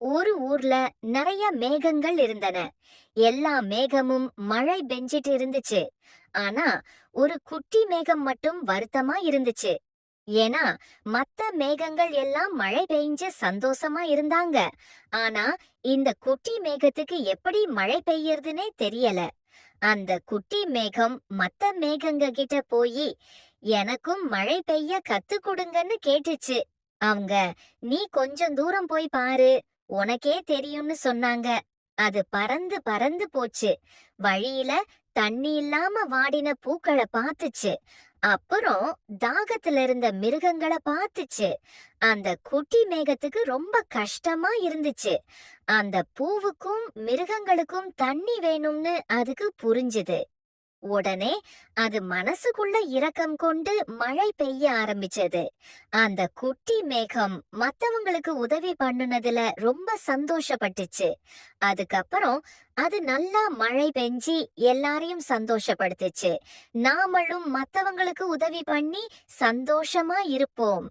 ஒரு ஊர்ல நிறைய மேகங்கள் இருந்தன. எல்லா மேகமும் மழை பெஞ்சிட்டு இருந்துச்சு. ஆனா ஒரு குட்டி மேகம் மட்டும் வருத்தமா இருந்துச்சு. ஏன்னா மத்த மேகங்கள் எல்லாம் மழை பெய்ஞ்சு சந்தோஷமா இருந்தாங்க. ஆனா இந்த குட்டி மேகத்துக்கு எப்படி மழை பெய்யறதுனே தெரியல. அந்த குட்டி மேகம் மத்த மேகங்க கிட்ட போய் எனக்கும் மழை பெய்ய கத்து கொடுங்கன்னு கேட்டுச்சு. அவங்க நீ கொஞ்சம் தூரம் போய் பாரு, உனக்கே தெரியும்னு சொன்னாங்க. அது பறந்து பறந்து போச்சு. வழியில தண்ணி இல்லாம வாடின பூக்களை பார்த்துச்சு. அப்புறம் தாகத்துல இருந்த மிருகங்களை பார்த்துச்சு. அந்த குட்டி மேகத்துக்கு ரொம்ப கஷ்டமா இருந்துச்சு. அந்த பூவுக்கும் மிருகங்களுக்கும் தண்ணி வேணும்னு அதுக்கு புரிஞ்சுது. உடனே அது மனசுக்குள்ள இரக்கம் கொண்டு மழை பெய்ய ஆரம்பிச்சது. அந்த குட்டி மேகம் மத்தவங்களுக்கு உதவி பண்ணுனதுல ரொம்ப சந்தோஷப்பட்டுச்சு. அதுக்கப்புறம் அது நல்லா மழை பெஞ்சி எல்லாரையும் சந்தோஷப்படுத்துச்சு. நாமளும் மத்தவங்களுக்கு உதவி பண்ணி சந்தோஷமா இருப்போம்.